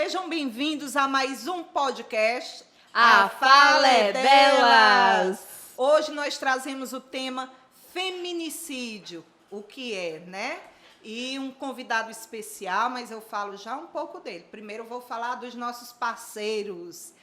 Sejam bem-vindos a mais um podcast. A Fala é Delas! Hoje nós trazemos o tema feminicídio, o que é, né? E um convidado especial, mas eu falo já um pouco dele. Primeiro eu vou falar dos nossos parceiros.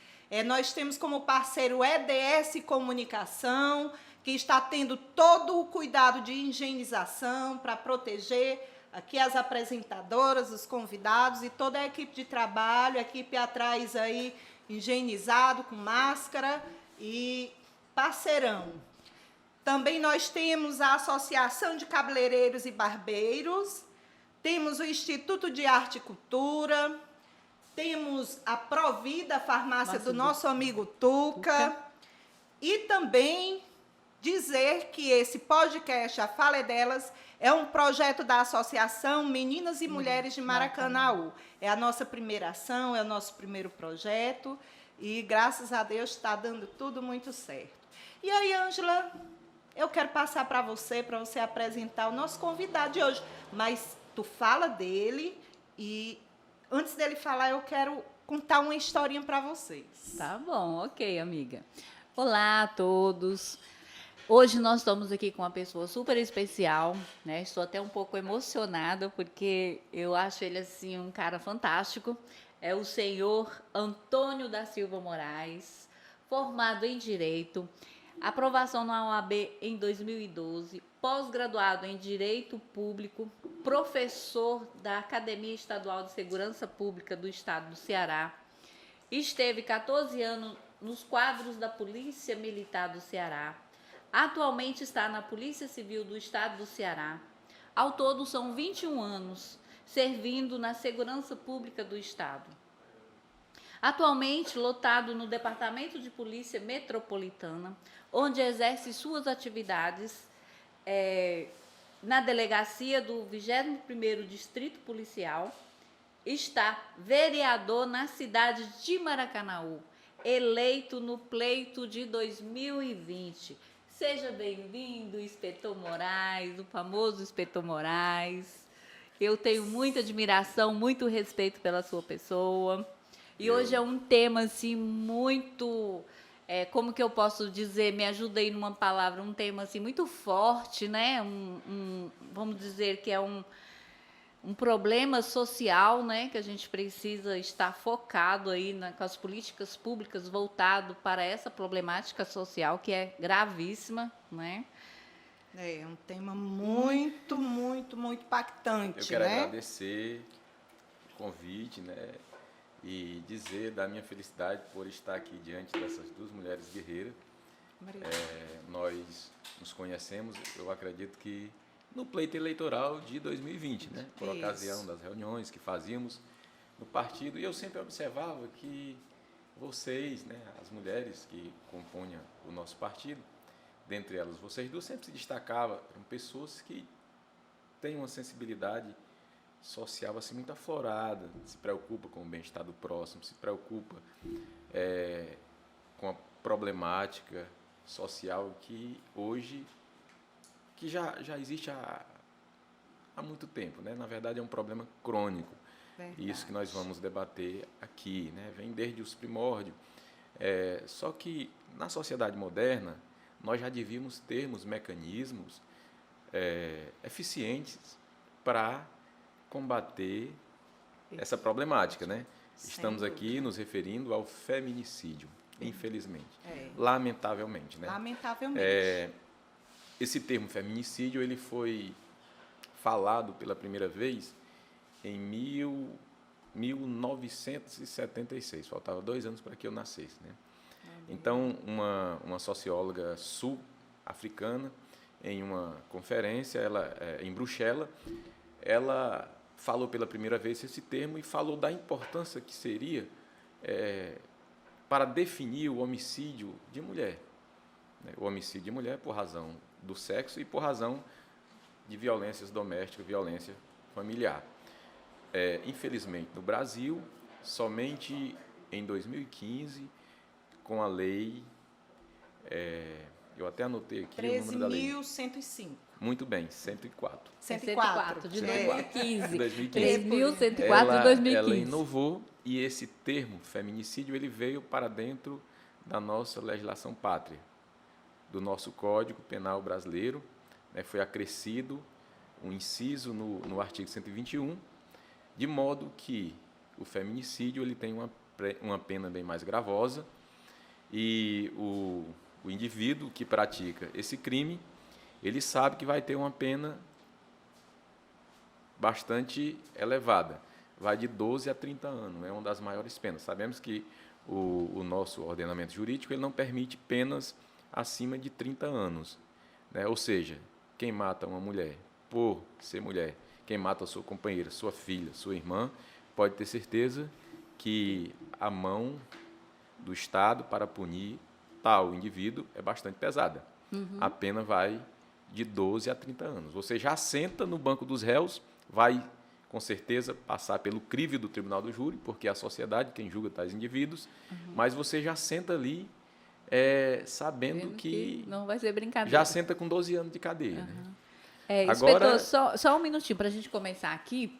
Nós temos como parceiro EDS Comunicação, que está tendo todo o cuidado de higienização para proteger aqui as apresentadoras, os convidados e toda a equipe de trabalho, a equipe atrás aí higienizado, com máscara e parceirão. Também nós temos a Associação de Cabeleireiros e Barbeiros, temos o Instituto de Arte e Cultura, temos a Provida, a farmácia do nosso amigo Tuca. E também dizer que esse podcast, A Fala é Delas, é um projeto da Associação Meninas e Mulheres de Maracanaú. É a nossa primeira ação, é o nosso primeiro projeto e, graças a Deus, está dando tudo muito certo. E aí, Ângela, eu quero passar para você apresentar o nosso convidado de hoje. Mas tu fala dele e, antes dele falar, eu quero contar uma historinha para vocês. Tá bom, ok, amiga. Olá a todos. Hoje nós estamos aqui com uma pessoa super especial, né? Estou até um pouco emocionada, porque eu acho ele, assim, um cara fantástico. É o senhor Antônio da Silva Moraes, formado em Direito, aprovação na OAB em 2012, pós-graduado em Direito Público, professor da Academia Estadual de Segurança Pública do Estado do Ceará. Esteve 14 anos nos quadros da Polícia Militar do Ceará. Atualmente está na Polícia Civil do Estado do Ceará. Ao todo são 21 anos servindo na Segurança Pública do Estado. Atualmente lotado no Departamento de Polícia Metropolitana, onde exerce suas atividades na delegacia do 21º Distrito Policial. Está vereador na cidade de Maracanaú, eleito no pleito de 2020. Seja bem-vindo, Inspetor Moraes, o famoso Inspetor Moraes. Eu tenho muita admiração, muito respeito pela sua pessoa. E hoje é um tema, assim, muito... como que eu posso dizer? Me ajuda aí numa palavra. Um tema, assim, muito forte, né? Vamos dizer que é um problema social, né, que a gente precisa estar focado aí com as políticas públicas voltado para essa problemática social que é gravíssima, né? É um tema muito, muito, muito impactante. Eu quero né? agradecer o convite, né, e dizer da minha felicidade por estar aqui diante dessas duas mulheres guerreiras. Nós nos conhecemos, eu acredito que no pleito eleitoral de 2020, né? Por ocasião das reuniões que fazíamos no partido. E eu sempre observava que vocês, né, as mulheres que compunham o nosso partido, dentre elas vocês duas, sempre se destacavam, eram pessoas que têm uma sensibilidade social assim, muito aflorada, se preocupa com o bem-estar do próximo, se preocupa com a problemática social que hoje... que já existe há muito tempo, né? Na verdade, é um problema crônico. Verdade. Isso que nós vamos debater aqui, né? Vem desde os primórdios. Só que, na sociedade moderna, nós já devíamos termos mecanismos eficientes para combater essa problemática, né? Estamos aqui nos referindo ao feminicídio, infelizmente. Lamentavelmente, né? Lamentavelmente. Esse termo feminicídio ele foi falado pela primeira vez em 1976. Faltava 2 anos para que eu nascesse, né? Então, uma socióloga sul-africana, em uma conferência em Bruxelas, ela falou pela primeira vez esse termo e falou da importância que seria para definir o homicídio de mulher. O homicídio de mulher por razão do sexo e por razão de violências domésticas, violência familiar. Infelizmente, no Brasil, somente em 2015, com a lei, eu até anotei aqui o número da lei. 13.105. Muito bem, 104. 104 de 2015. 2015. 3.104 de 2015. Ela inovou E esse termo, feminicídio, ele veio para dentro da nossa legislação pátria, do nosso Código Penal brasileiro, né, foi acrescido um inciso no artigo 121, de modo que o feminicídio ele tem uma pena bem mais gravosa e o indivíduo que pratica esse crime, ele sabe que vai ter uma pena bastante elevada, vai de 12 a 30 anos, é uma das maiores penas. Sabemos que o nosso ordenamento jurídico ele não permite penas acima de 30 anos, né? Ou seja, quem mata uma mulher por ser mulher, quem mata a sua companheira, sua filha, sua irmã, pode ter certeza que a mão do Estado para punir tal indivíduo é bastante pesada. A pena vai de 12 a 30 anos. Você já senta no banco dos réus, vai, com certeza, passar pelo crivo do tribunal do júri, porque é a sociedade quem julga tais indivíduos, mas você já senta ali sabendo que não vai ser brincadeira. já senta com 12 anos de cadeia. Né? Agora, inspetor, só um minutinho para a gente começar aqui.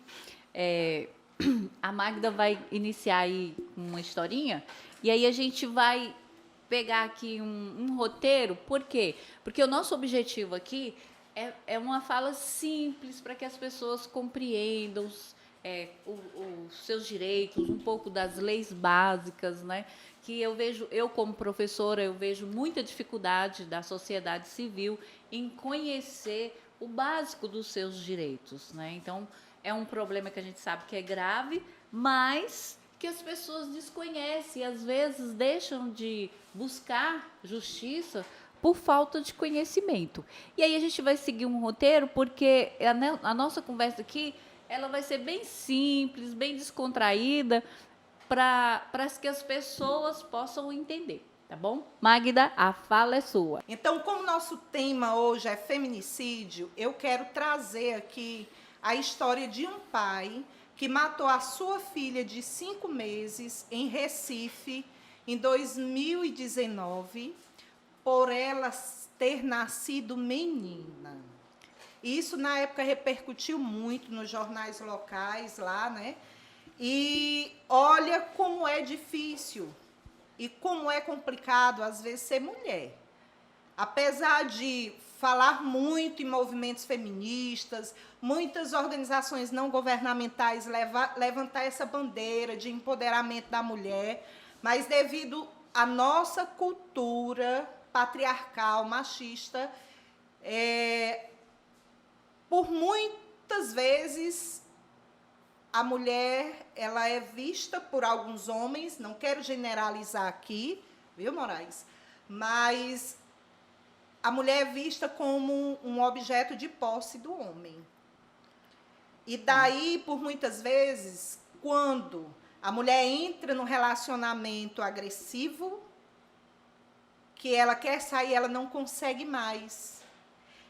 A Magda vai iniciar aí uma historinha, e aí a gente vai pegar aqui um roteiro. Por quê? Porque o nosso objetivo aqui é uma fala simples para que as pessoas compreendam os seus direitos, um pouco das leis básicas, né? Que eu como professora, eu vejo muita dificuldade da sociedade civil em conhecer o básico dos seus direitos, né? Então, é um problema que a gente sabe que é grave, mas que as pessoas desconhecem e, às vezes, deixam de buscar justiça por falta de conhecimento. E aí a gente vai seguir um roteiro, porque a nossa conversa aqui ela vai ser bem simples, bem descontraída, para que as pessoas possam entender, tá bom? Magda, a fala é sua. Então, como nosso tema hoje é feminicídio, eu quero trazer aqui a história de um pai que matou a sua filha de 5 meses em Recife, em 2019, por ela ter nascido menina. Isso, na época, repercutiu muito nos jornais locais lá, né? E olha como é difícil e como é complicado, às vezes, ser mulher. Apesar de falar muito em movimentos feministas, muitas organizações não governamentais levantar essa bandeira de empoderamento da mulher, mas devido à nossa cultura patriarcal, machista, por muitas vezes a mulher ela é vista por alguns homens, não quero generalizar aqui, viu, Moraes? Mas a mulher é vista como um objeto de posse do homem. E daí, por muitas vezes, quando a mulher entra num relacionamento agressivo, que ela quer sair, ela não consegue mais.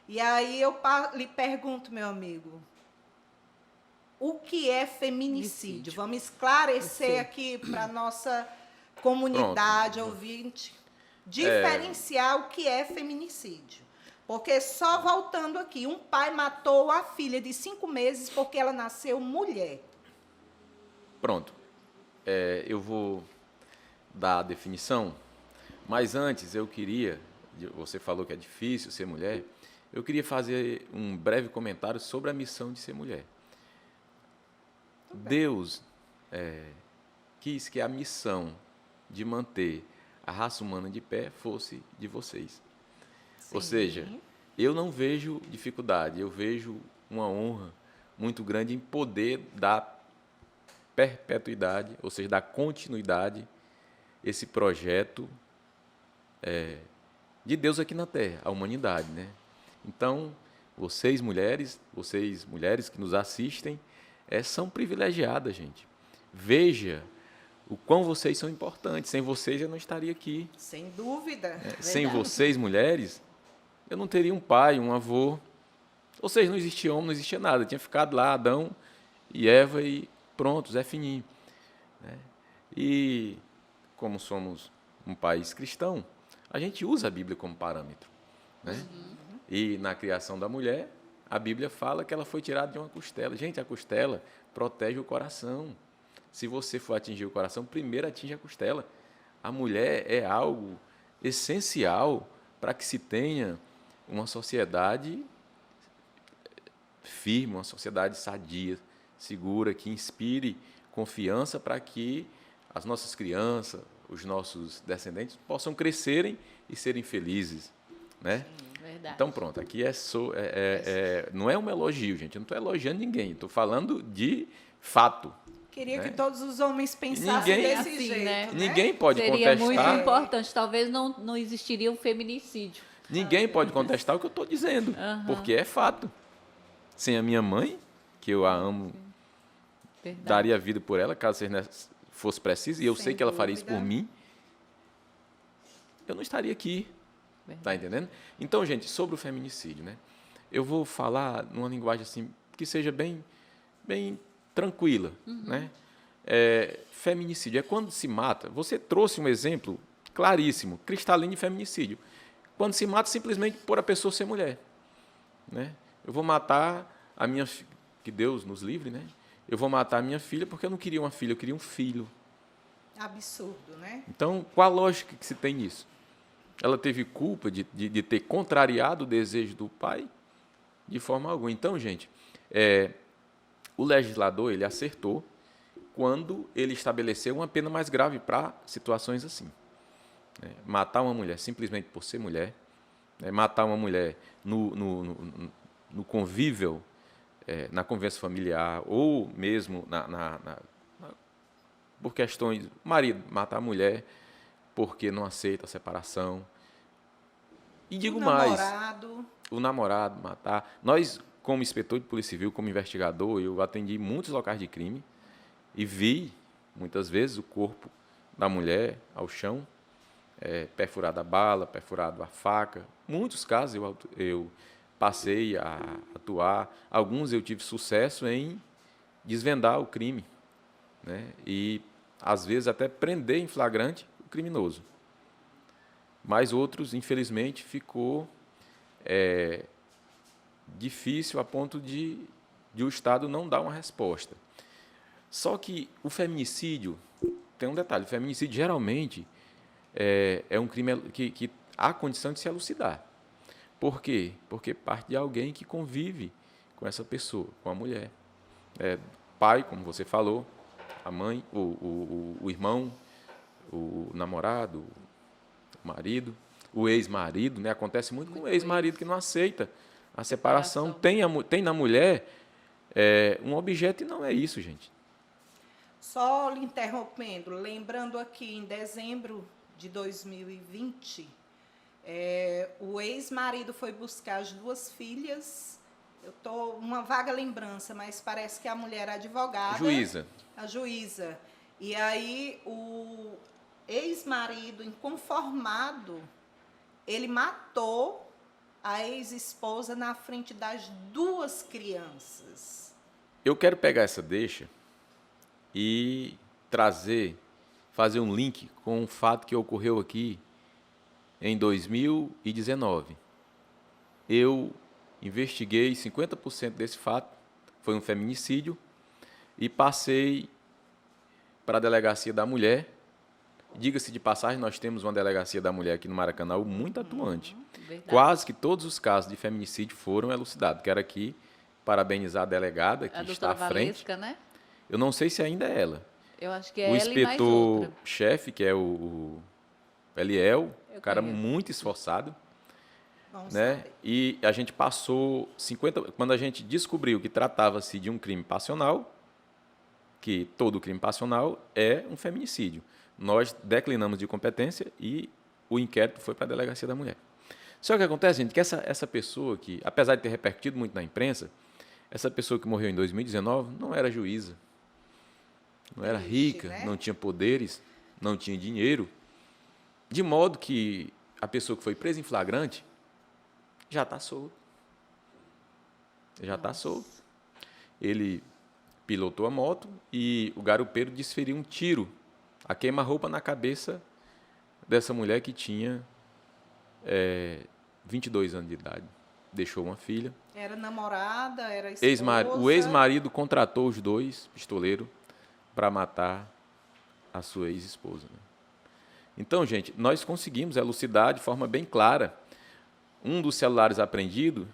E aí eu lhe pergunto, meu amigo, o que é feminicídio? Vamos esclarecer aqui para a nossa comunidade ouvinte, diferenciar o que é feminicídio. Porque só voltando aqui, um pai matou a filha de 5 meses porque ela nasceu mulher. Pronto. Eu vou dar a definição, mas antes eu queria, você falou que é difícil ser mulher, eu queria fazer um breve comentário sobre a missão de ser mulher. Deus quis que a missão de manter a raça humana de pé fosse de vocês. Sim. Ou seja, eu não vejo dificuldade, eu vejo uma honra muito grande em poder dar perpetuidade, ou seja, dar continuidade a esse projeto de Deus aqui na Terra, a humanidade, né? Então, vocês mulheres que nos assistem, são privilegiadas, gente. Veja o quão vocês são importantes. Sem vocês, eu não estaria aqui. Sem dúvida. Sem vocês, mulheres, eu não teria um pai, um avô. Ou seja, não existia homem, não existia nada. Tinha ficado lá Adão e Eva e pronto, Zé Fininho. E, como somos um país cristão, a gente usa a Bíblia como parâmetro. Né? E, na criação da mulher, a Bíblia fala que ela foi tirada de uma costela. Gente, a costela protege o coração. Se você for atingir o coração, primeiro atinge a costela. A mulher é algo essencial para que se tenha uma sociedade firme, uma sociedade sadia, segura, que inspire confiança para que as nossas crianças, os nossos descendentes possam crescerem e serem felizes, né? Verdade. Então, pronto, aqui não é um elogio, gente. Eu não estou elogiando ninguém, estou falando de fato. Queria né? que todos os homens pensassem Ninguém- desse assim, jeito, né? né? Ninguém pode Seria muito contestar. importante. Talvez não existiria um feminicídio. Ninguém pode contestar o que eu estou dizendo, porque é fato. Sem a minha mãe, que eu a amo, Verdade. daria a vida por ela, caso fosse preciso, e eu Sem sei que ela faria isso dúvida. por mim, eu não estaria aqui. Verdade. Tá entendendo? Então, gente, sobre o feminicídio, né? Eu vou falar numa linguagem assim que seja bem tranquila, né? Feminicídio é quando se mata. Você trouxe um exemplo claríssimo, cristalino de feminicídio. Quando se mata simplesmente por a pessoa ser mulher, né? Eu vou matar a minha que Deus nos livre, né? Eu vou matar a minha filha porque eu não queria uma filha, eu queria um filho. Absurdo, né? Então, qual a lógica que se tem nisso? Ela teve culpa de ter contrariado o desejo do pai? De forma alguma. Então, gente, o legislador ele acertou quando ele estabeleceu uma pena mais grave para situações assim. Matar uma mulher simplesmente por ser mulher, matar uma mulher no convívio, na convivência familiar, ou mesmo por questões... Marido, matar a mulher porque não aceita a separação. E digo mais, o namorado matar. Nós, como inspetor de Polícia Civil, como investigador, eu atendi muitos locais de crime e vi, muitas vezes, o corpo da mulher ao chão, perfurado a bala, perfurado a faca. Muitos casos eu passei a atuar. Alguns eu tive sucesso em desvendar o crime, né? E, às vezes, até prender em flagrante o criminoso. Mas outros, infelizmente, ficou difícil a ponto de o Estado não dar uma resposta. Só que o feminicídio, tem um detalhe, o feminicídio geralmente é um crime que há condição de se elucidar. Por quê? Porque parte de alguém que convive com essa pessoa, com a mulher. Pai, como você falou, a mãe, o irmão, o namorado, o marido, o ex-marido, né? Acontece muito com o ex-marido que não aceita a separação. Tem na mulher um objeto e não é isso, gente. Só lhe interrompendo, lembrando aqui, em dezembro de 2020, o ex-marido foi buscar as duas filhas. Eu estou uma vaga lembrança, mas parece que a mulher era advogada. Juíza. A juíza. E aí o ex-marido, inconformado, ele matou a ex-esposa na frente das duas crianças. Eu quero pegar essa deixa e fazer um link com um fato que ocorreu aqui em 2019. Eu investiguei 50% desse fato, foi um feminicídio, e passei para a Delegacia da Mulher. Diga-se de passagem, nós temos uma Delegacia da Mulher aqui no Maracanã muito atuante. Verdade. Quase que todos os casos de feminicídio foram elucidados. Quero aqui parabenizar a delegada que A está à doutora frente. Valesca, né? Eu não sei se ainda é ela. Eu acho que é O ela e mais outra. inspetor-chefe, que é o Eliel, Eu um cara conheço. muito esforçado, Vamos né? saber. E a gente passou 50... Quando a gente descobriu que tratava-se de um crime passional, que todo crime passional é um feminicídio, nós declinamos de competência e o inquérito foi para a Delegacia da Mulher. Só que o que acontece, gente, que essa pessoa que, apesar de ter repercutido muito na imprensa, essa pessoa que morreu em 2019 não era juíza, não era rica, né? não tinha poderes, não tinha dinheiro, de modo que a pessoa que foi presa em flagrante já está solto. Já está solto. Ele pilotou a moto e o garupeiro desferiu um tiro, a queima-roupa na cabeça dessa mulher que tinha 22 anos de idade. Deixou uma filha. Era namorada, era esposa. O ex-marido contratou os dois pistoleiros para matar a sua ex-esposa. Né? Então, gente, nós conseguimos elucidar de forma bem clara. Um dos celulares apreendidos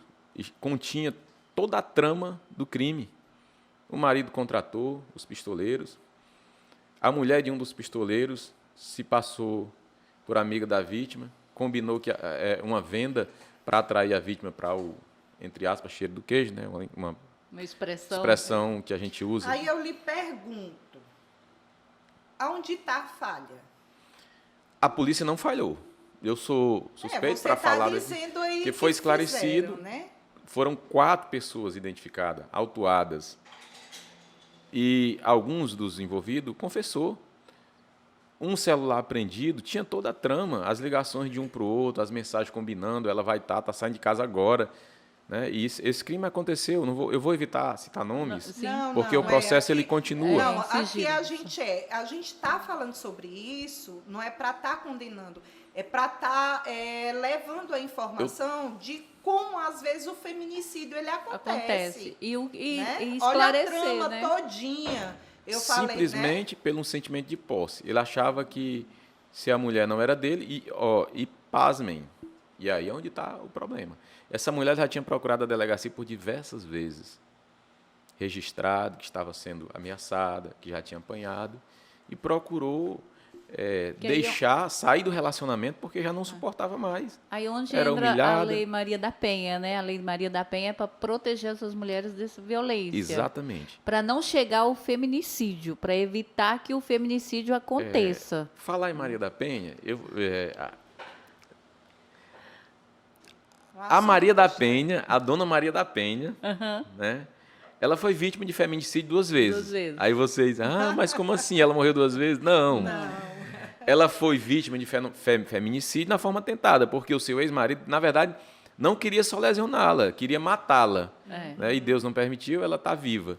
continha toda a trama do crime. O marido contratou os pistoleiros. A mulher de um dos pistoleiros se passou por amiga da vítima, combinou que uma venda para atrair a vítima para o, entre aspas, cheiro do queijo, né? Uma expressão que a gente usa. Aí eu lhe pergunto, aonde está a falha? A polícia não falhou. Eu sou suspeito para falar que foi esclarecido. Fizeram, né? Foram 4 pessoas identificadas, autuadas. E alguns dos envolvidos confessou. Um celular apreendido, tinha toda a trama, as ligações de um para o outro, as mensagens combinando, ela vai estar saindo de casa agora. Né? E esse crime aconteceu, eu vou evitar citar nomes, porque o processo ele continua. Não, aqui a gente está falando sobre isso, não é para estar condenando, é para estar levando a informação de como às vezes o feminicídio ele acontece. E né? esclarecer, olha a trama né? todinha. Simplesmente pelo sentimento de posse. Ele achava que se a mulher não era dele, e pasmem, e aí é onde está o problema. Essa mulher já tinha procurado a delegacia por diversas vezes, registrado que estava sendo ameaçada, que já tinha apanhado, e procurou sair do relacionamento porque já não suportava mais. Aí onde era entra humilhada. A Lei Maria da Penha, né? A Lei Maria da Penha é para proteger essas mulheres dessa violência. Exatamente. Para não chegar ao feminicídio, para evitar que o feminicídio aconteça. Falar em Maria da Penha, a Maria da Penha, a dona Maria da Penha, né? Ela foi vítima de feminicídio 2 vezes. 2 vezes. Aí vocês, mas como assim? Ela morreu 2 vezes? Não. Ela foi vítima de feminicídio na forma tentada, porque o seu ex-marido, na verdade, não queria só lesioná-la, queria matá-la. Né? E Deus não permitiu, ela está viva.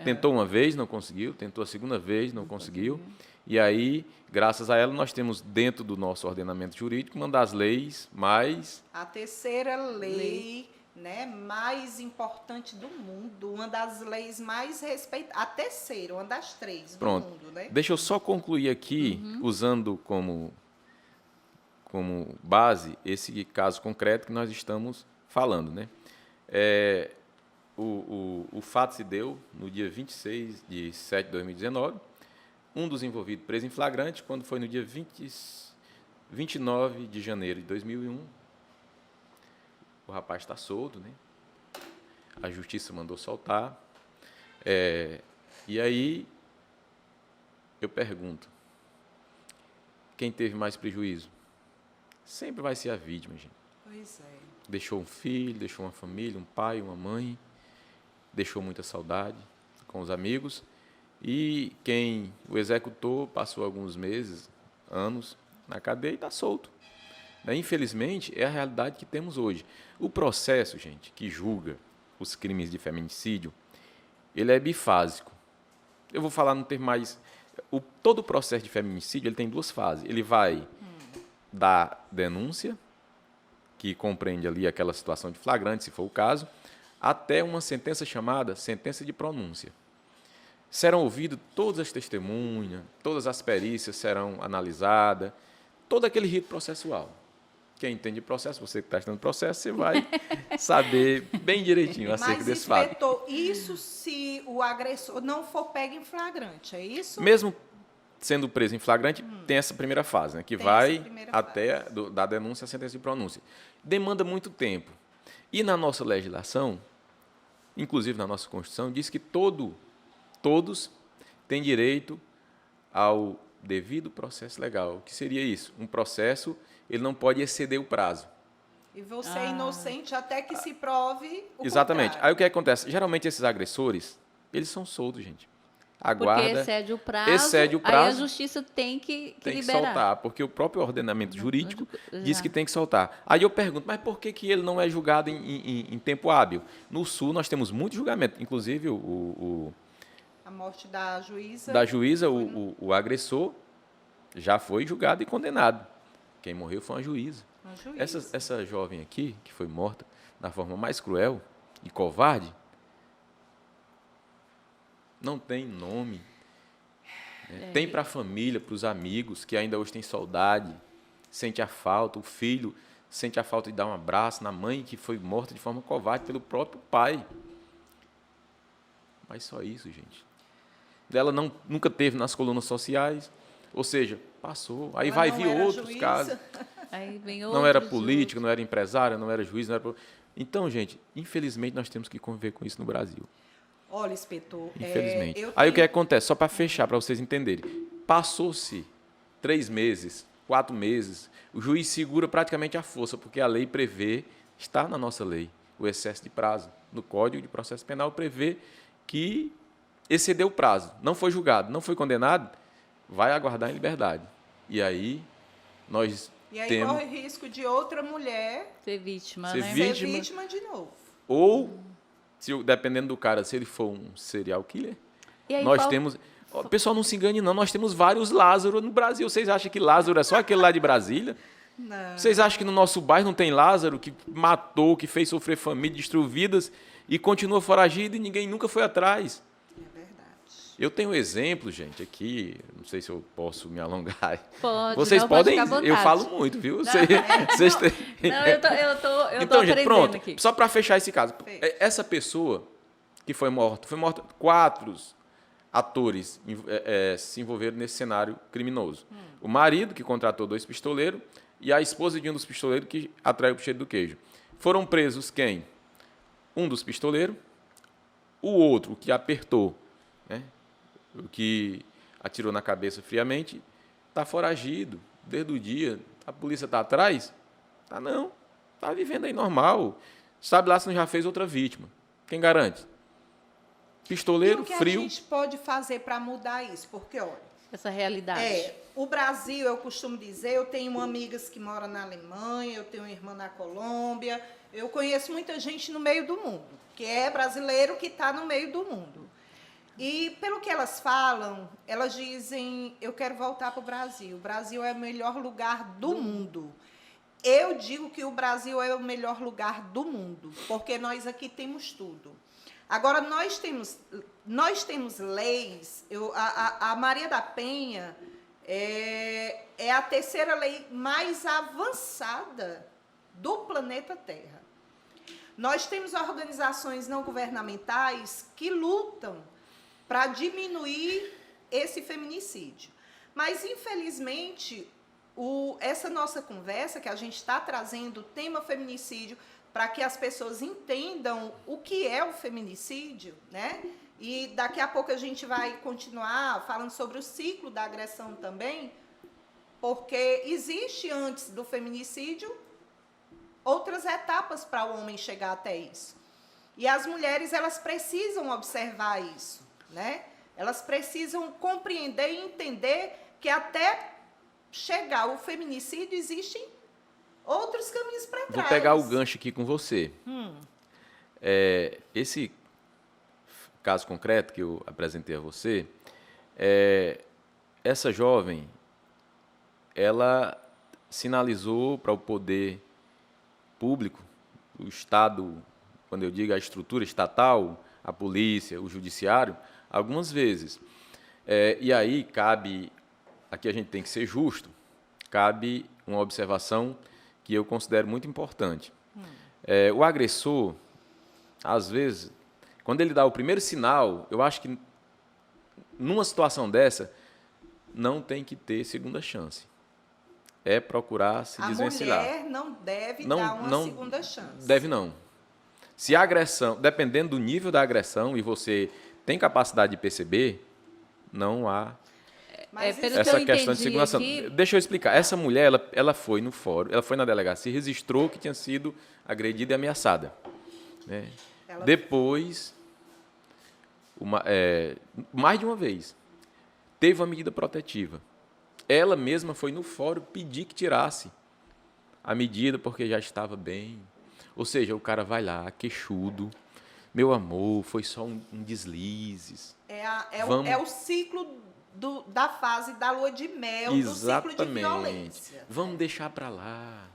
Tentou uma vez, não conseguiu. Tentou a segunda vez, não conseguiu. E aí, graças a ela, nós temos dentro do nosso ordenamento jurídico uma das leis mais... A terceira lei, né, mais importante do mundo, uma das leis mais respeitadas. A terceira, uma das 3 do mundo. Né? Deixa eu só concluir aqui, usando como base esse caso concreto que nós estamos falando. Né? O fato se deu no dia 26 de 7 de 2019, um dos envolvidos preso em flagrante, quando foi no dia 29 de janeiro de 2001, o rapaz está solto, né? A justiça mandou soltar. E aí, eu pergunto, quem teve mais prejuízo? Sempre vai ser a vítima, gente. Pois é. Deixou um filho, deixou uma família, um pai, uma mãe, deixou muita saudade com os amigos. E quem o executou passou alguns meses, anos, na cadeia e está solto. Infelizmente, é a realidade que temos hoje. O processo, gente, que julga os crimes de feminicídio, ele é bifásico. Eu vou falar no termo mais... Todo o processo de feminicídio ele tem 2 fases. Ele vai da denúncia, que compreende ali aquela situação de flagrante, se for o caso, até uma sentença chamada sentença de pronúncia. Serão ouvidas todas as testemunhas, todas as perícias serão analisadas, todo aquele rito processual. Quem entende processo, você que está estudando processo, você vai saber bem direitinho acerca desse fato. Mas, inspetor, isso se o agressor não for pego em flagrante, é isso? Mesmo sendo preso em flagrante, tem essa primeira fase, né, que vai até da denúncia à sentença de pronúncia. Demanda muito tempo. E na nossa legislação, inclusive na nossa Constituição, diz que todos têm direito ao devido processo legal. O que seria isso? Um processo, ele não pode exceder o prazo. E você é inocente até que se prove o Exatamente. contrário. Aí o que acontece? Geralmente esses agressores, eles são soltos, gente. Aguarda, porque excede o prazo, aí a justiça tem que liberar. Que soltar, porque o próprio ordenamento jurídico diz que tem que soltar. Aí eu pergunto, mas por que ele não é julgado em tempo hábil? No Sul nós temos muito julgamento, inclusive a morte da juíza. O agressor já foi julgado e condenado. Quem morreu foi uma juíza. Essa jovem aqui, que foi morta da forma mais cruel e covarde, não tem nome, né? Tem para a família, para os amigos, que ainda hoje tem saudade, sente a falta, o filho sente a falta de dar um abraço na mãe que foi morta de forma covarde pelo próprio pai. Mas só isso, gente. Ela nunca teve nas colunas sociais, ou seja, passou. Aí Ela vai não vir era outros juíza. casos. Aí vem Não era outros política, não era empresária, não era juiz, não era... Então, gente, infelizmente nós temos que conviver com isso no Brasil. Olha, inspetor, Infelizmente. eu Aí o que tenho- acontece? Só para fechar, para vocês entenderem. Passou-se 3 meses, 4 meses, o juiz segura praticamente a força, porque a lei prevê, está na nossa lei, o excesso de prazo. No Código de Processo Penal prevê que excedeu o prazo, não foi julgado, não foi condenado, vai aguardar em liberdade. E aí nós E aí temos... corre risco de outra mulher ser vítima, Ser né? vítima. ser vítima de novo. Ou, dependendo do cara, se ele for um serial killer, E aí, nós qual- temos... Ó, pessoal, não se engane, não. Nós temos vários Lázaro no Brasil. Vocês acham que Lázaro é só aquele lá de Brasília? Não. Vocês acham que no nosso bairro não tem Lázaro que matou, que fez sofrer família, destruiu vidas e continua foragido e ninguém nunca foi atrás? É verdade. Eu tenho exemplo, gente, aqui. Não sei se eu posso me alongar. Pode, Vocês não, pode podem... ficar à Eu vontade. falo muito, viu? Vocês têm... Não, eu tô Então, gente, aprendendo pronto. aqui. Só para fechar esse caso. Fecha. Essa pessoa que foi morta 4 atores se envolveram nesse cenário criminoso. O marido, que contratou 2 pistoleiros, e a esposa de um dos pistoleiros que atraiu o cheiro do queijo. Foram presos quem? Um dos pistoleiros, o outro, que apertou, né? O que atirou na cabeça friamente, está foragido desde o dia. A polícia está atrás? Tá não. Está vivendo aí normal. Sabe lá se não já fez outra vítima. Quem garante? E Pistoleiro, o que frio. a gente pode fazer para mudar isso? Porque, olha, Essa realidade. o Brasil, eu costumo dizer, eu tenho amigas que moram na Alemanha, eu tenho uma irmã na Colômbia, eu conheço muita gente no meio do mundo, que é brasileiro que está no meio do mundo. E, pelo que elas falam, elas dizem, eu quero voltar para o Brasil. O Brasil é o melhor lugar do mundo. Eu digo que o Brasil é o melhor lugar do mundo, porque nós aqui temos tudo. Agora, nós temos leis, a Maria da Penha é a 3ª lei mais avançada do planeta Terra. Nós temos organizações não governamentais que lutam para diminuir esse feminicídio. Mas, infelizmente, essa nossa conversa, que a gente está trazendo o tema feminicídio, para que as pessoas entendam o que é o feminicídio, né? E daqui a pouco a gente vai continuar falando sobre o ciclo da agressão também, porque existe antes do feminicídio outras etapas para o homem chegar até isso. E as mulheres, elas precisam observar isso, né? Elas precisam compreender e entender que até chegar ao feminicídio existem outros caminhos para trás. Vou pegar o gancho aqui com você. Esse caso concreto que eu apresentei a você, essa jovem, ela sinalizou para o poder público, o Estado, quando eu digo a estrutura estatal, a polícia, o judiciário, algumas vezes. E aí cabe, aqui a gente tem que ser justo, cabe uma observação que eu considero muito importante. O agressor, às vezes, quando ele dá o primeiro sinal, eu acho que numa situação dessa, não tem que ter segunda chance. É procurar se desvencilhar. A mulher não deve dar uma segunda chance. Deve não. Se a agressão, dependendo do nível da agressão, e você tem capacidade de perceber, não há Mas pelo isso- que eu essa questão de entendi segurança. aqui- Deixa eu explicar. Essa mulher, ela foi no fórum, ela foi na delegacia, registrou que tinha sido agredida e ameaçada, né? Ela- Depois, mais de uma vez, teve uma medida protetiva. Ela mesma foi no fórum pedir que tirasse a medida porque já estava bem. Ou seja, o cara vai lá, queixudo, meu amor, foi só um deslizes. É o ciclo da fase da lua de mel, do ciclo de violência. Vamos deixar para lá.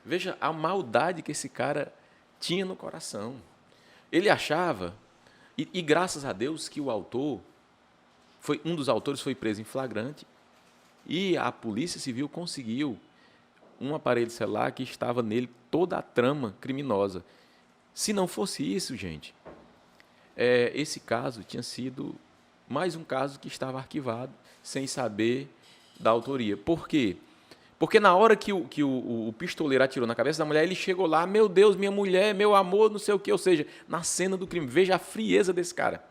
Veja a maldade que esse cara tinha no coração. Ele achava, e graças a Deus que o autor um dos autores foi preso em flagrante e a Polícia Civil conseguiu um aparelho celular que estava nele toda a trama criminosa. Se não fosse isso, gente, esse caso tinha sido mais um caso que estava arquivado sem saber da autoria. Por quê? Porque na hora que o pistoleiro atirou na cabeça da mulher, ele chegou lá, meu Deus, minha mulher, meu amor, não sei o quê, ou seja, na cena do crime. Veja a frieza desse cara.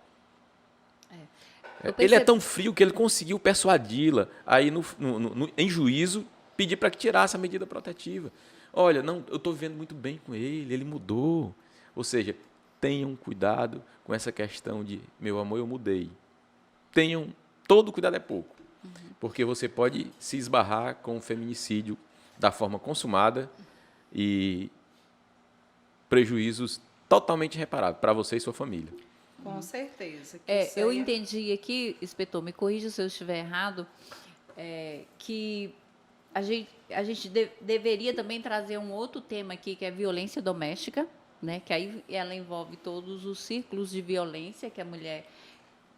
Ele é tão frio que ele conseguiu persuadi-la aí em juízo pedir para que tirasse a medida protetiva. Olha, não, eu estou vivendo muito bem com ele mudou. Ou seja, tenham cuidado com essa questão de, meu amor, eu mudei. Todo cuidado é pouco, porque você pode se esbarrar com o feminicídio da forma consumada e prejuízos totalmente reparados para você e sua família. Com certeza. Eu entendi aqui, inspetor, me corrija se eu estiver errado, que a gente deveria também trazer um outro tema aqui, que é violência doméstica, né? Que aí ela envolve todos os círculos de violência que a mulher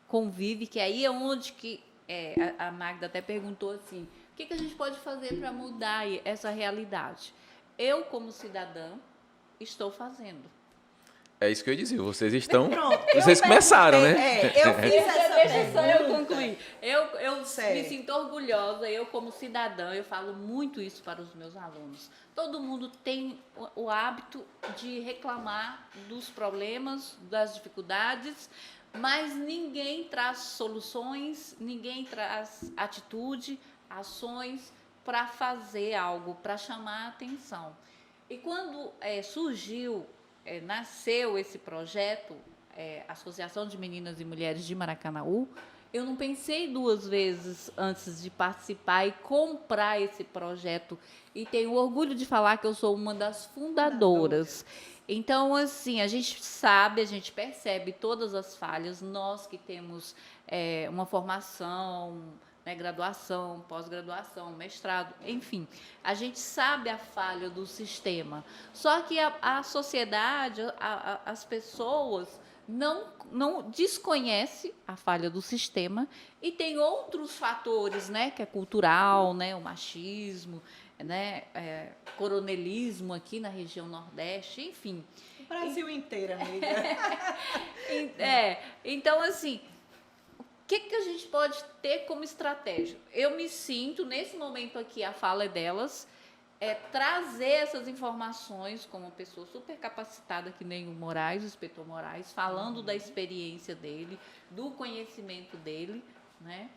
convive, que aí é onde que a Magda até perguntou assim, o que a gente pode fazer para mudar essa realidade? Eu, como cidadã, estou fazendo. É isso que eu ia dizer, vocês estão... Pronto, vocês começaram, né? Eu fiz essa Deixa só eu pergunta. concluir. Eu Certo. me sinto orgulhosa, eu como cidadã, eu falo muito isso para os meus alunos. Todo mundo tem o hábito de reclamar dos problemas, das dificuldades, mas ninguém traz soluções, ninguém traz atitude, ações para fazer algo, para chamar a atenção. E quando nasceu esse projeto, Associação de Meninas e Mulheres de Maracanaú, eu não pensei duas vezes antes de participar e comprar esse projeto. E tenho orgulho de falar que eu sou uma das fundadoras. Então, assim, a gente sabe, a gente percebe todas as falhas, nós que temos uma formação, né, graduação, pós-graduação, mestrado, enfim, a gente sabe a falha do sistema. Só que a sociedade, as pessoas não desconhecem a falha do sistema e tem outros fatores, né, que é cultural, né, o machismo, né, coronelismo aqui na região Nordeste, enfim. O Brasil inteiro, amiga. Então, assim, o que a gente pode ter como estratégia? Eu me sinto, nesse momento aqui, a fala é delas, trazer essas informações como uma pessoa super capacitada, que nem o Moraes, o inspetor Moraes, falando da experiência dele, do conhecimento dele, né?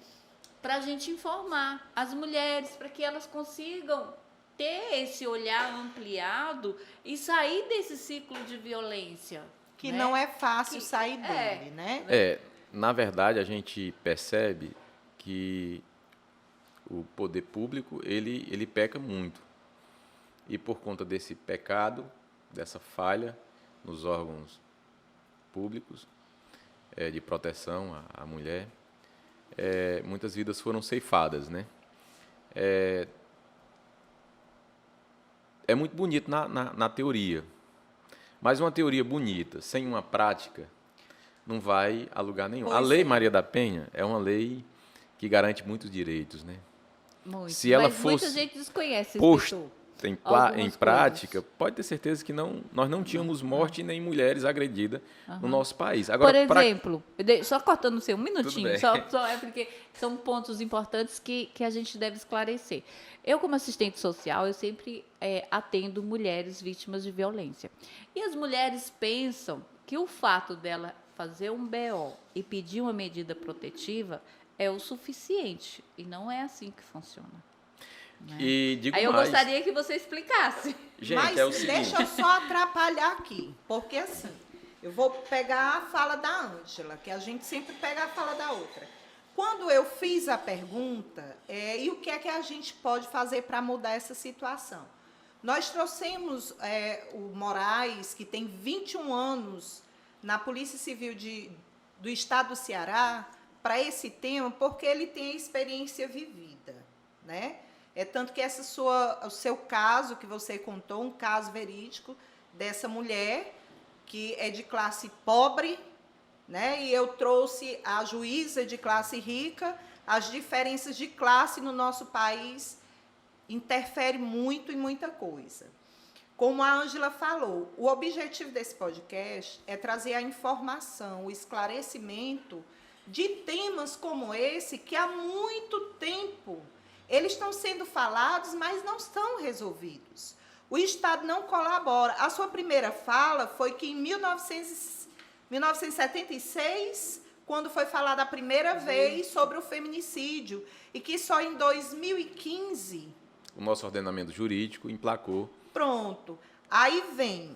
Para a gente informar as mulheres, para que elas consigam ter esse olhar ampliado e sair desse ciclo de violência. Que né? não é fácil sair dele, né? Na verdade, a gente percebe que o poder público ele peca muito. E por conta desse pecado, dessa falha nos órgãos públicos de proteção à mulher, muitas vidas foram ceifadas, né? É muito bonito na teoria, mas uma teoria bonita, sem uma prática, não vai a lugar nenhum. A Lei Maria da Penha é uma lei que garante muitos direitos, né? Muito. Se ela Mas fosse muita gente desconhece posta isso. em prática, pode ter certeza que nós não tínhamos morte nem mulheres agredidas no nosso país. Agora, por exemplo, só cortando você um minutinho, bem. só porque são pontos importantes que a gente deve esclarecer. Eu, como assistente social, eu sempre atendo mulheres vítimas de violência. E as mulheres pensam que o fato dela fazer um BO e pedir uma medida protetiva é o suficiente. E não é assim que funciona. Né? E digo Aí eu mais, gostaria que você explicasse. gente, Mas é o seguinte, deixa eu só atrapalhar aqui, porque assim, eu vou pegar a fala da Ângela, que a gente sempre pega a fala da outra. Quando eu fiz a pergunta, e o que é que a gente pode fazer para mudar essa situação? Nós trouxemos o Moraes, que tem 21 anos na Polícia Civil do Estado do Ceará, para esse tema, porque ele tem a experiência vivida, né? Tanto que o seu caso que você contou, um caso verídico dessa mulher que é de classe pobre, né? E eu trouxe a juíza de classe rica, as diferenças de classe no nosso país interfere muito em muita coisa. Como a Ângela falou, o objetivo desse podcast é trazer a informação, o esclarecimento de temas como esse que há muito tempo eles estão sendo falados, mas não estão resolvidos. O Estado não colabora. A sua primeira fala foi que em 1976, quando foi falada a primeira vez sobre o feminicídio, e que só em 2015... O nosso ordenamento jurídico emplacou. Pronto. Aí vem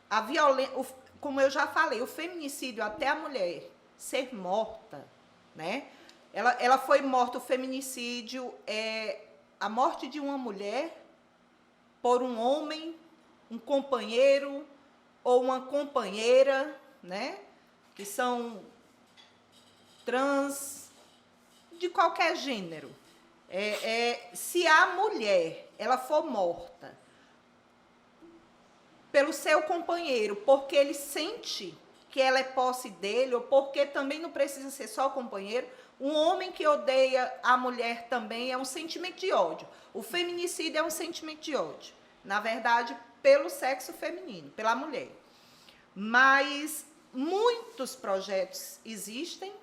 a violência, como eu já falei, o feminicídio até a mulher ser morta, né? Ela foi morta, o feminicídio é a morte de uma mulher por um homem, um companheiro ou uma companheira, né? Que são trans, de qualquer gênero. Se a mulher ela for morta pelo seu companheiro, porque ele sente que ela é posse dele, ou porque também não precisa ser só companheiro, um homem que odeia a mulher também é um sentimento de ódio. O feminicídio é um sentimento de ódio, na verdade, pelo sexo feminino, pela mulher. Mas muitos projetos existem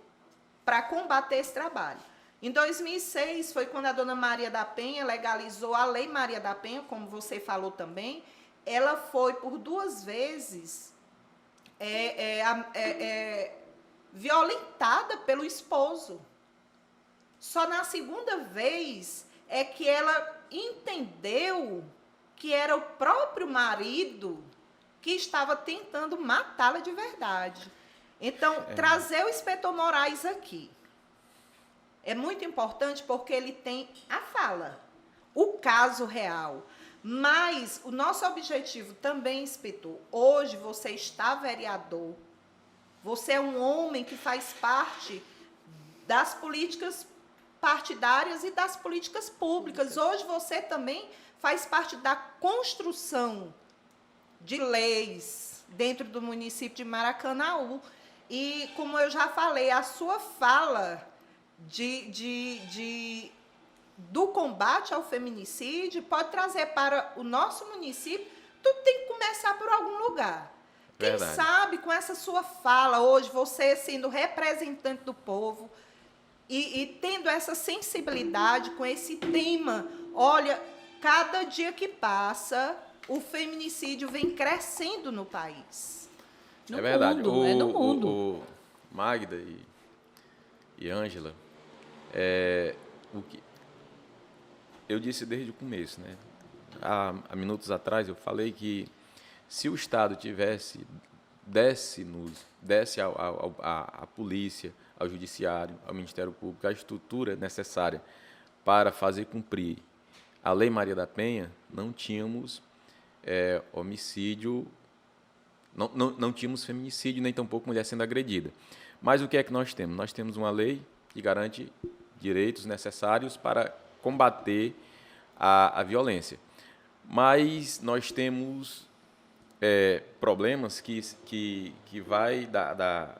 para combater esse trabalho. Em 2006, foi quando a dona Maria da Penha legalizou a Lei Maria da Penha, como você falou também. Ela foi, por 2 vezes, violentada pelo esposo. Só na segunda vez é que ela entendeu que era o próprio marido que estava tentando matá-la de verdade. Então, trazer o inspetor Moraes aqui é muito importante porque ele tem a fala, o caso real. Mas o nosso objetivo também, inspetor, hoje você está vereador, você é um homem que faz parte das políticas partidárias e das políticas públicas. Hoje você também faz parte da construção de leis dentro do município de Maracanaú. E, como eu já falei, a sua fala do combate ao feminicídio pode trazer para o nosso município, tudo tem que começar por algum lugar. Verdade. Quem sabe, com essa sua fala hoje, você sendo representante do povo e tendo essa sensibilidade com esse tema, olha, cada dia que passa, o feminicídio vem crescendo no país. No Verdade. mundo, é no mundo. O Magda e Ângela, o que eu disse desde o começo, né? Há minutos atrás eu falei que se o Estado desse à polícia, ao judiciário, ao Ministério Público, a estrutura necessária para fazer cumprir a Lei Maria da Penha, não tínhamos homicídio, não tínhamos feminicídio, nem tampouco mulher sendo agredida. Mas o que é que nós temos? Nós temos uma lei que garante direitos necessários para combater a violência. Mas nós temos problemas que vai da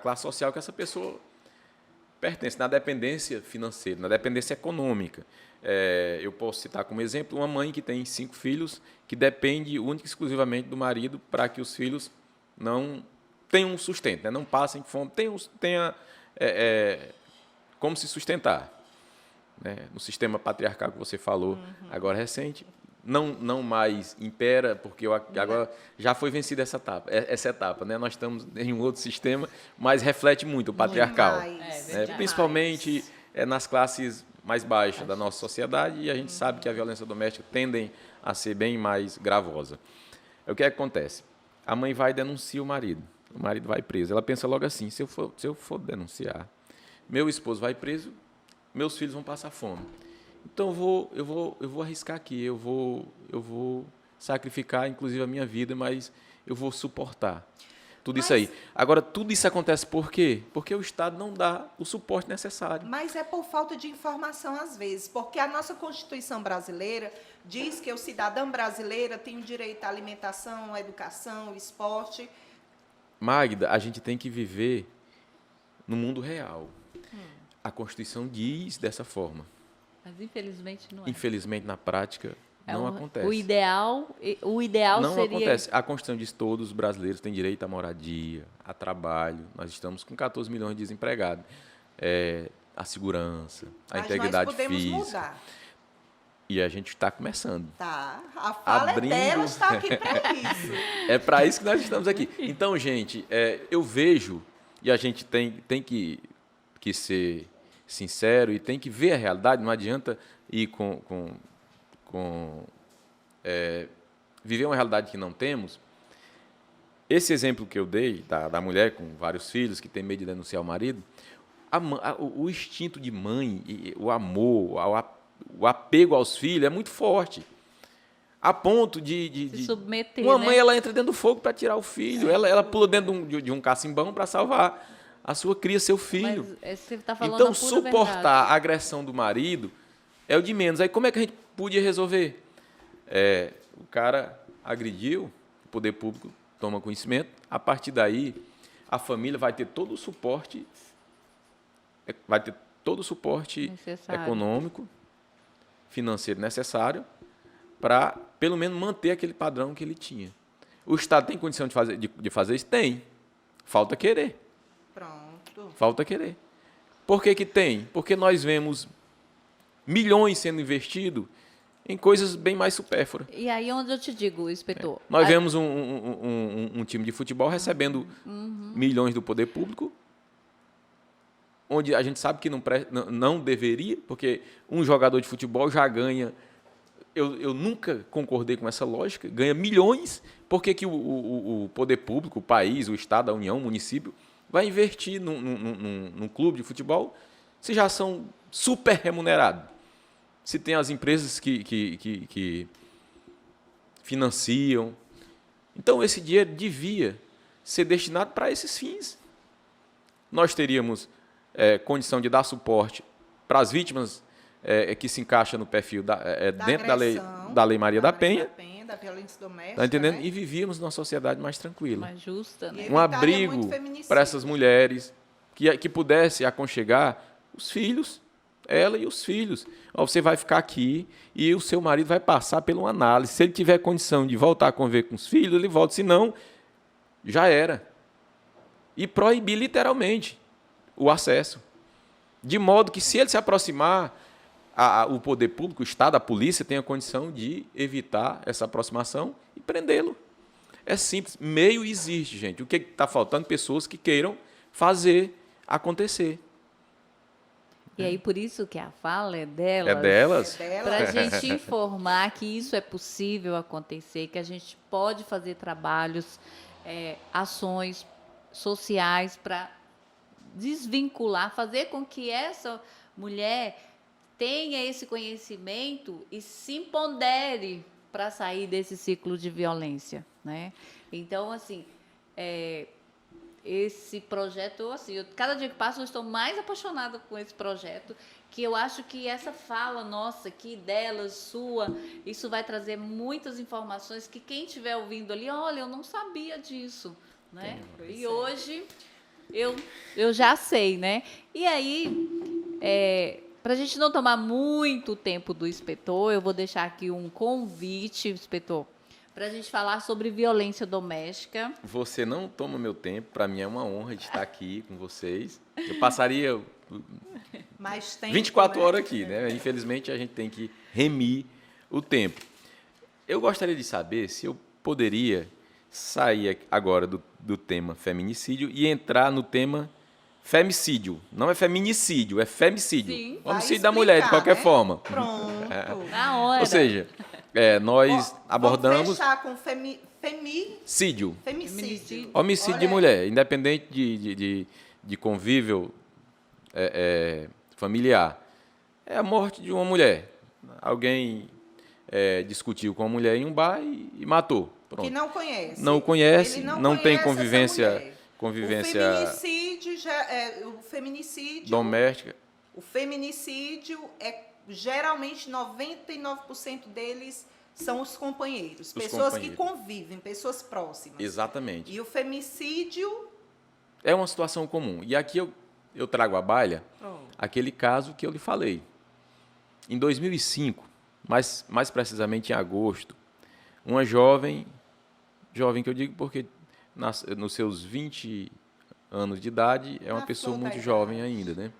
classe social que essa pessoa pertence, na dependência financeira, na dependência econômica. Eu posso citar como exemplo uma mãe que tem 5 filhos, que depende única e exclusivamente do marido para que os filhos não tenham um sustento, né? Não passem fome, tenha como se sustentar. Né? No sistema patriarcal que você falou, agora recente, não mais impera, porque agora já foi vencida essa etapa, né? Nós estamos em um outro sistema, mas reflete muito o patriarcal, principalmente nas classes mais baixas da nossa sociedade, e a gente sabe que a violência doméstica tendem a ser bem mais gravosa. O que acontece? A mãe vai e denuncia o marido vai preso. Ela pensa logo assim: se eu for denunciar, meu esposo vai preso, meus filhos vão passar fome. Então eu vou arriscar aqui, eu vou sacrificar, inclusive, a minha vida, mas eu vou suportar tudo isso aí. Agora, tudo isso acontece por quê? Porque o Estado não dá o suporte necessário. Mas é por falta de informação, às vezes, porque a nossa Constituição brasileira diz que o cidadão brasileiro tem o direito à alimentação, à educação, ao esporte, Magda, a gente tem que viver no mundo real. A Constituição diz dessa forma. Mas infelizmente não é. Infelizmente, na prática, não acontece. O ideal Não seria... acontece. A Constituição diz que todos os brasileiros têm direito à moradia, a trabalho. Nós estamos com 14 milhões de desempregados. A segurança, a integridade nós podemos física. Mudar. E a gente está começando. Tá. A fala Abrindo... dela está aqui para isso. É para isso que nós estamos aqui. Então, gente, eu vejo, e a gente tem que ser sincero e tem que ver a realidade, não adianta ir viver uma realidade que não temos. Esse exemplo que eu dei, da mulher com vários filhos, que tem medo de denunciar o marido, o instinto de mãe, o amor, o apego aos filhos é muito forte. A ponto de se submeter, uma mãe, né? ela entra dentro do fogo para tirar o filho, ela pula dentro de um cacimbão para salvar a sua cria, seu filho. Mas você tá falando Então, a pura suportar verdade. a agressão do marido é o de menos. Aí, como é que a gente podia resolver? O cara agrediu, o poder público toma conhecimento, a partir daí, a família vai ter todo o suporte, Necessário. econômico, financeiro necessário para, pelo menos, manter aquele padrão que ele tinha. O Estado tem condição de fazer isso? Tem. Falta querer. Pronto. Falta querer. Por que tem? Porque nós vemos milhões sendo investidos em coisas bem mais supérfluas. E aí onde eu te digo, inspetor... Nós vemos um time de futebol recebendo milhões do poder público, onde a gente sabe que não deveria, porque um jogador de futebol já ganha... Eu nunca concordei com essa lógica, ganha milhões, por que o poder público, o país, o Estado, a União, o município, vai investir num clube de futebol se já são super remunerados? Se tem as empresas que financiam. Então, esse dinheiro devia ser destinado para esses fins. Nós teríamos condição de dar suporte para as vítimas que se encaixam no perfil dentro da Lei Maria da Penha, da violência doméstica. tá entendendo? Né? E vivíamos numa sociedade mais tranquila. Mais justa, né? E Um evitaria abrigo muito feminicídio. para essas mulheres que pudesse aconchegar os filhos, ela e os filhos. Ó, você vai ficar aqui e o seu marido vai passar por uma análise. Se ele tiver condição de voltar a conviver com os filhos, ele volta. Se não, já era. E proibir literalmente o acesso. De modo que, se ele se aproximar, o poder público, o Estado, a polícia, tenha condição de evitar essa aproximação e prendê-lo. É simples. Meio existe, gente. O que está faltando? Pessoas que queiram fazer acontecer. E aí, por isso que a fala é delas. É delas? Para a gente informar que isso é possível acontecer, que a gente pode fazer trabalhos, ações sociais para desvincular, fazer com que essa mulher tenha esse conhecimento e se empodere para sair desse ciclo de violência, né? Então, assim, esse projeto, assim, cada dia que passa eu estou mais apaixonada com esse projeto, que eu acho que essa fala nossa aqui, delas, sua, isso vai trazer muitas informações que quem estiver ouvindo ali, olha, eu não sabia disso, né? E hoje eu já sei, né? E aí, para a gente não tomar muito tempo do inspetor, eu vou deixar aqui um convite, inspetor, para a gente falar sobre violência doméstica. Você não toma meu tempo, para mim é uma honra de estar aqui com vocês. Eu passaria Mais tempo, 24 né? horas aqui, né? Infelizmente, a gente tem que remir o tempo. Eu gostaria de saber se eu poderia sair agora do tema feminicídio e entrar no tema femicídio. Não é feminicídio, é femicídio. Sim, Homicídio vai da mulher, de explicar, qualquer né? forma. Pronto. Na hora. Ou seja, nós abordamos Vamos fechar com femicídio. femicídio. Homicídio de Olha, mulher, independente de convívio familiar. É a morte de uma mulher. Alguém discutiu com uma mulher em um bar e matou. Pronto. que não conhece. Não conhece, Ele não tem conhece convivência, essa mulher. convivência O feminicídio, doméstica. o feminicídio geralmente 99% deles são os companheiros, Os pessoas que companheiros. convivem, pessoas próximas. Exatamente. E o femicídio... É uma situação comum. E aqui eu trago à baila Oh, aquele caso que eu lhe falei. Em 2005, mais precisamente em agosto, uma jovem que eu digo porque nos seus 20 anos de idade, é uma Na pessoa flor da muito jovem idade. ainda, né?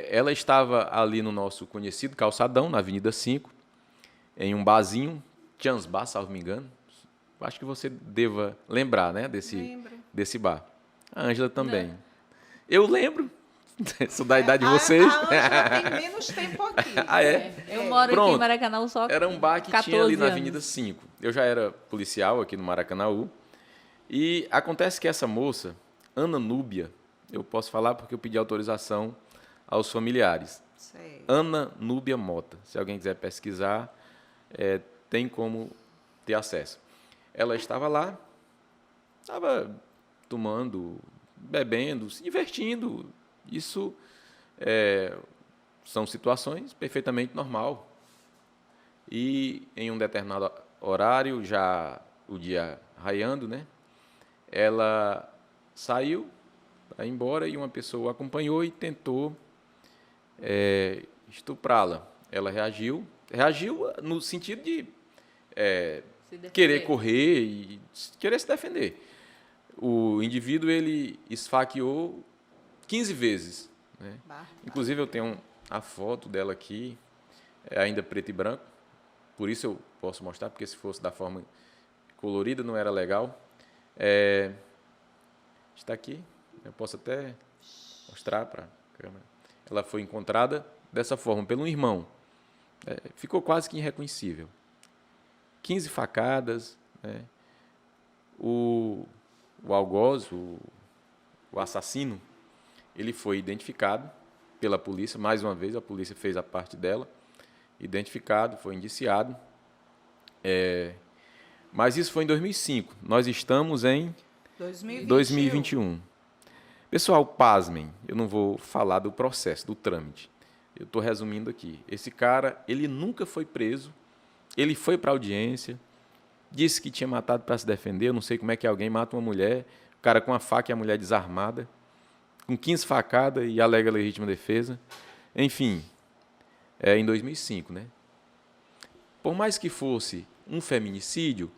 Ela estava ali no nosso conhecido calçadão, na Avenida 5, em um barzinho, Chans Bar, salvo me engano. Acho que você deva lembrar, né, lembro. desse bar. A Ângela também. Eu lembro. Sou da idade de A vocês. Ângela tem menos tempo aqui. Ah, é? Eu moro aqui Pronto. em Maracanã só Era um bar que 14 tinha ali na anos. Avenida 5. Eu já era policial aqui no Maracanaú. E acontece que essa moça, Ana Núbia, eu posso falar porque eu pedi autorização aos familiares. Sei. Ana Núbia Mota. Se alguém quiser pesquisar, tem como ter acesso. Ela estava lá, estava tomando, bebendo, se divertindo. Isso são situações perfeitamente normal. E em um determinado horário, já o dia raiando, né? Ela saiu para ir embora e uma pessoa a acompanhou e tentou estuprá-la. Ela reagiu no sentido de Se defender. querer correr e querer se defender. O indivíduo, ele esfaqueou 15 vezes, né? Bárbaro. Inclusive, eu tenho a foto dela aqui, ainda preto e branco, por isso eu posso mostrar, porque se fosse da forma colorida não era legal. Está aqui, eu posso até mostrar para a câmera. Ela foi encontrada dessa forma, pelo irmão. Ficou quase que irreconhecível. 15 facadas, né? O algoz, o assassino, ele foi identificado pela polícia. Mais uma vez, a polícia fez a parte dela. Identificado, foi indiciado. Mas isso foi em 2005. Nós estamos em 2021. Pessoal, pasmem, eu não vou falar do processo, do trâmite. Eu estou resumindo aqui. Esse cara, ele nunca foi preso. Ele foi para a audiência, disse que tinha matado para se defender. Eu não sei como é que alguém mata uma mulher, o cara com a faca e a mulher desarmada, com 15 facadas e alega legítima defesa. Enfim, em 2005, né? Por mais que fosse um feminicídio,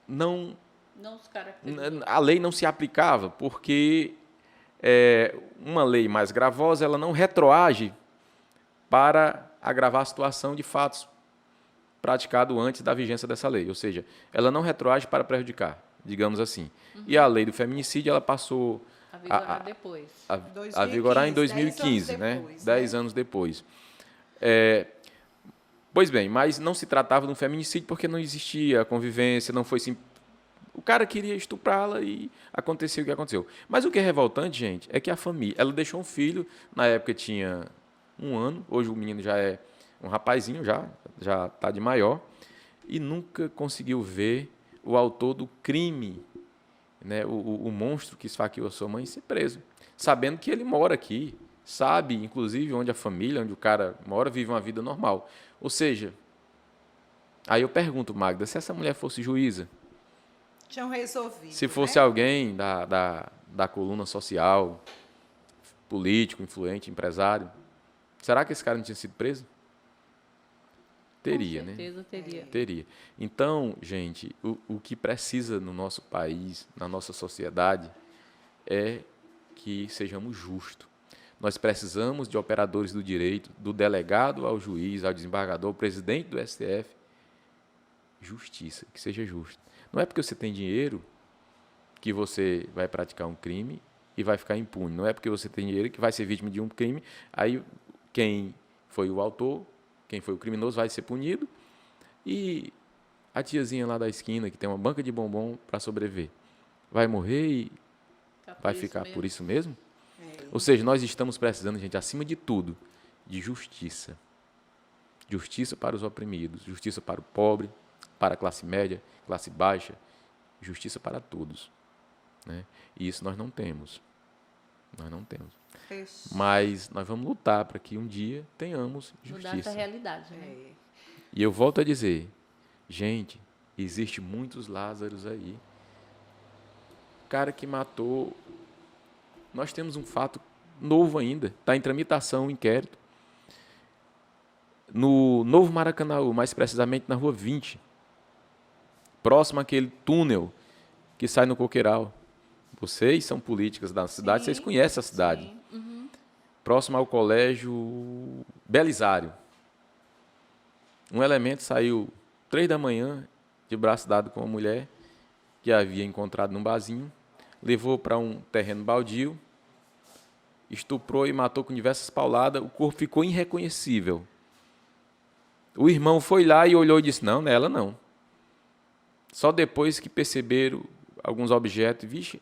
Não os caracterizou. a lei não se aplicava, porque uma lei mais gravosa, ela não retroage para agravar a situação de fatos praticados antes da vigência dessa lei. Ou seja, ela não retroage para prejudicar, digamos assim. E a lei do feminicídio, ela passou A vigorar depois. a vigorar em 2015, 2015, né? depois, 10 né? anos depois. Pois bem, mas não se tratava de um feminicídio porque não existia convivência, não foi o cara queria estuprá-la e aconteceu o que aconteceu. Mas o que é revoltante, gente, é que a família... Ela deixou um filho, na época tinha 1 ano, hoje o menino já é um rapazinho, já está de maior, e nunca conseguiu ver o autor do crime, né, o monstro que esfaqueou a sua mãe, ser preso. Sabendo que ele mora aqui, sabe, inclusive, onde a família, onde o cara mora, vive uma vida normal. Ou seja, aí eu pergunto, Magda, se essa mulher fosse juíza, Tinham resolvido. se fosse né? alguém da coluna social, político, influente, empresário, será que esse cara não tinha sido preso? Teria, Com né? certeza teria. Teria. Então, gente, o que precisa no nosso país, na nossa sociedade, é que sejamos justos. Nós precisamos de operadores do direito, do delegado ao juiz, ao desembargador, ao presidente do STF. Justiça, que seja justo. Não é porque você tem dinheiro que você vai praticar um crime e vai ficar impune. Não é porque você tem dinheiro que vai ser vítima de um crime, aí quem foi o autor, quem foi o criminoso vai ser punido e a tiazinha lá da esquina que tem uma banca de bombom para sobreviver vai morrer e vai ficar por isso mesmo? Ou seja, nós estamos precisando, gente, acima de tudo, de justiça. Justiça para os oprimidos, justiça para o pobre, para a classe média, classe baixa, justiça para todos, né? E isso nós não temos. Nós não temos. Isso. Mas nós vamos lutar para que um dia tenhamos Mudar justiça. essa realidade, né? É. E eu volto a dizer, gente, existe muitos Lázaros aí. O cara que matou... Nós temos um fato novo ainda, está em tramitação o inquérito. No Novo Maracanaú, mais precisamente na Rua 20, próximo àquele túnel que sai no Coqueiral. Vocês são políticas da cidade, vocês conhecem a cidade. Sim. Próximo ao colégio Belisário. Um elemento saiu 3 da manhã, de braço dado com uma mulher que havia encontrado num barzinho, levou para um terreno baldio, estuprou e matou com diversas pauladas, o corpo ficou irreconhecível. O irmão foi lá e olhou e disse, não, não é ela não. Só depois que perceberam alguns objetos, vixe,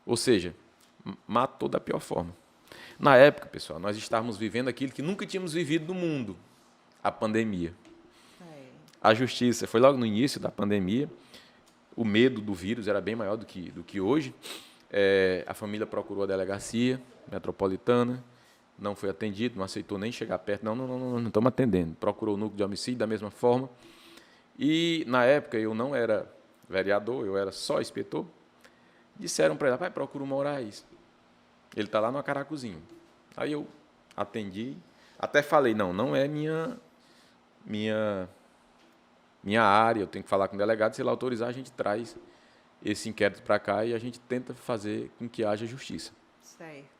Ou seja, matou da pior forma. Na época, pessoal, nós estávamos vivendo aquilo que nunca tínhamos vivido no mundo, a pandemia. A justiça, foi logo no início da pandemia, o medo do vírus era bem maior do que hoje. A família procurou a delegacia metropolitana, não foi atendido, não aceitou nem chegar perto, não estamos atendendo. Procurou o núcleo de homicídio da mesma forma. E, na época, eu não era vereador, eu era só inspetor. Disseram para ele, pai, procura o Moraes. Ele está lá no Acaracuzinho. Aí eu atendi, até falei, não é minha área, eu tenho que falar com o delegado, se ele autorizar, a gente traz esse inquérito para cá e a gente tenta fazer com que haja justiça. Certo.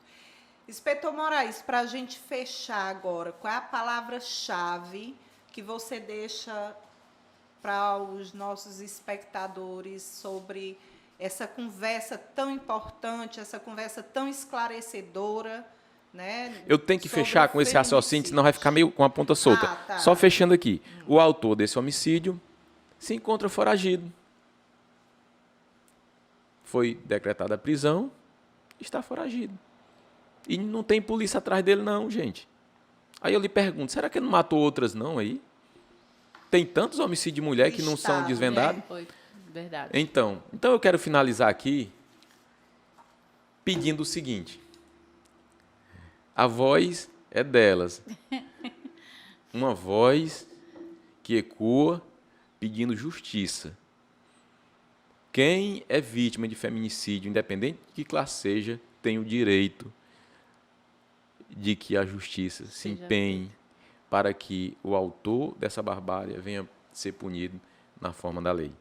Inspetor Moraes, para a gente fechar agora, qual é a palavra-chave que você deixa para os nossos espectadores sobre essa conversa tão importante, essa conversa tão esclarecedora, né? Eu tenho que fechar com esse raciocínio, senão vai ficar meio com a ponta solta. Tá. Só fechando aqui. O autor desse homicídio se encontra foragido. Foi decretada a prisão, está foragido. E não tem polícia atrás dele não, gente. Aí eu lhe pergunto, será que ele não matou outras não aí? Tem tantos homicídios de mulher que não são desvendados? Foi verdade. Então eu quero finalizar aqui pedindo o seguinte. A voz é delas. Uma voz que ecoa pedindo justiça. Quem é vítima de feminicídio, independente de que classe seja, tem o direito de que a justiça se empenhe para que o autor dessa barbárie venha ser punido na forma da lei.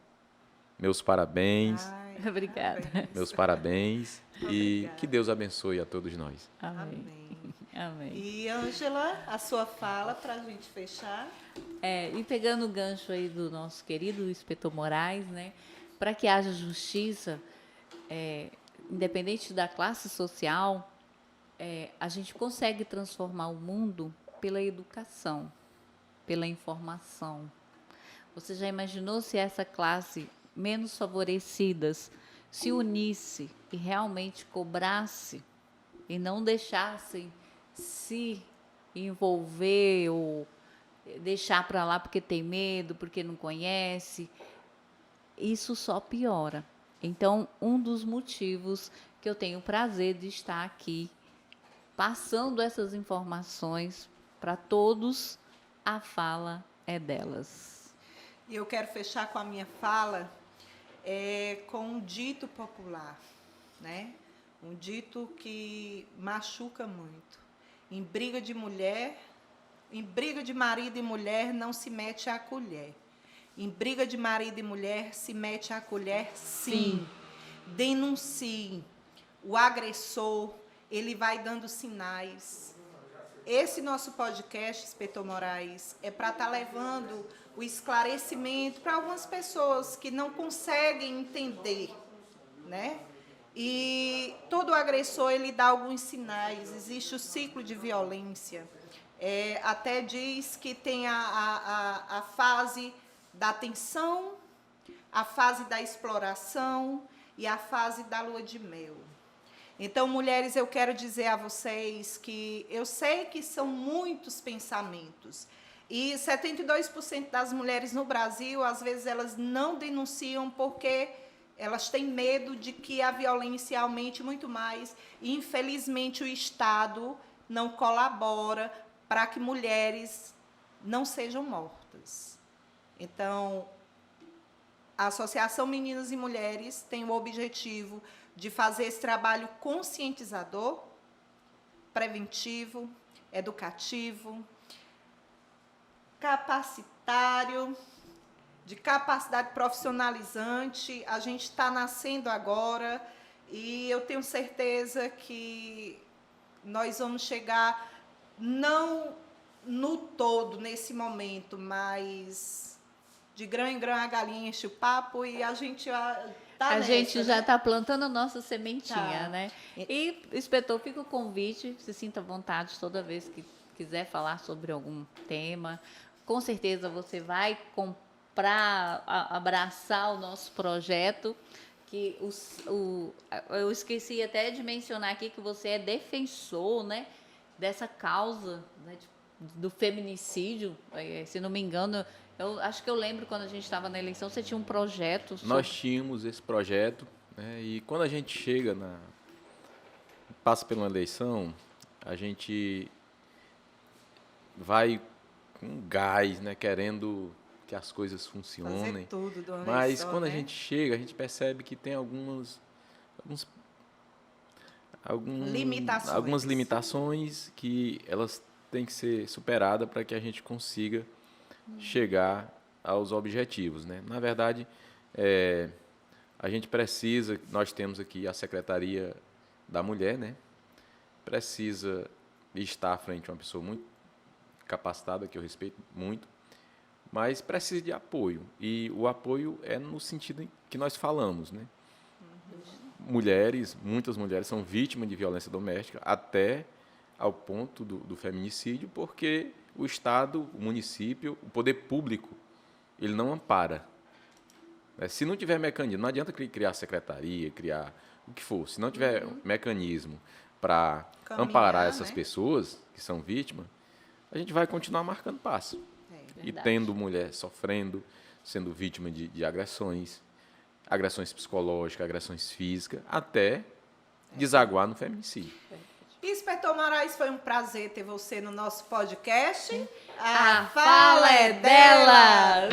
Meus parabéns. Obrigada. Meus parabéns. E Obrigada. que Deus abençoe a todos nós. Amém. Amém. E, Ângela, a sua fala para a gente fechar. E pegando o gancho aí do nosso querido inspetor Moraes, né, para que haja justiça, independente da classe social, a gente consegue transformar o mundo pela educação, pela informação. Você já imaginou se essa classe menos favorecidas se unisse e realmente cobrasse e não deixassem se envolver ou deixar para lá porque tem medo, porque não conhece? Isso só piora. Então, um dos motivos que eu tenho o prazer de estar aqui passando essas informações para todos, a fala é delas. E eu quero fechar com a minha fala com um dito popular, né? Um dito que machuca muito. Em briga de marido e mulher não se mete a colher. Em briga de marido e mulher se mete a colher, sim. Denuncie. O agressor, ele vai dando sinais. Esse nosso podcast, Inspetor Moraes, é para estar levando o esclarecimento para algumas pessoas que não conseguem entender, né? E todo agressor, ele dá alguns sinais. Existe o ciclo de violência. Até diz que tem a fase da tensão, a fase da exploração e a fase da lua de mel. Então, mulheres, eu quero dizer a vocês que eu sei que são muitos pensamentos. E 72% das mulheres no Brasil, às vezes, elas não denunciam porque elas têm medo de que a violência aumente muito mais. E, infelizmente, o Estado não colabora para que mulheres não sejam mortas. Então, a Associação Meninas e Mulheres tem o objetivo de fazer esse trabalho conscientizador, preventivo, educativo, capacitário, de capacidade profissionalizante. A gente está nascendo agora e eu tenho certeza que nós vamos chegar, não no todo, nesse momento, mas de grão em grão a galinha enche o papo e a gente a gente já né? está plantando a nossa sementinha, Tá. né? E, inspetor, fica o convite, se sinta à vontade toda vez que quiser falar sobre algum tema. Com certeza você vai abraçar o nosso projeto, que eu esqueci até de mencionar aqui que você é defensor, né, dessa causa, né, do feminicídio. Se não me engano, eu acho que eu lembro quando a gente estava na eleição, você tinha um projeto. Nós tínhamos esse projeto, né, e quando a gente passa por uma eleição, a gente vai com gás, né, querendo que as coisas funcionem. Fazer tudo de uma vez Mas só, quando né? a gente chega, a gente percebe que tem algumas limitações que elas têm que ser superadas para que a gente consiga chegar aos objetivos, né? Na verdade, a gente precisa, nós temos aqui a Secretaria da Mulher, né? Precisa estar à frente de uma pessoa muito capacitada, que eu respeito muito, mas precisa de apoio. E o apoio é no sentido em que nós falamos, né? Muitas mulheres são vítimas de violência doméstica, até ao ponto do feminicídio, porque o Estado, o município, o poder público, ele não ampara. Se não tiver mecanismo, não adianta criar secretaria, criar o que for, se não tiver mecanismo para amparar essas pessoas que são vítimas, a gente vai continuar marcando passo. E tendo mulher sofrendo, sendo vítima de agressões psicológicas, agressões físicas, até desaguar no feminicídio. Inspetor Moraes, foi um prazer ter você no nosso podcast. A fala é dela!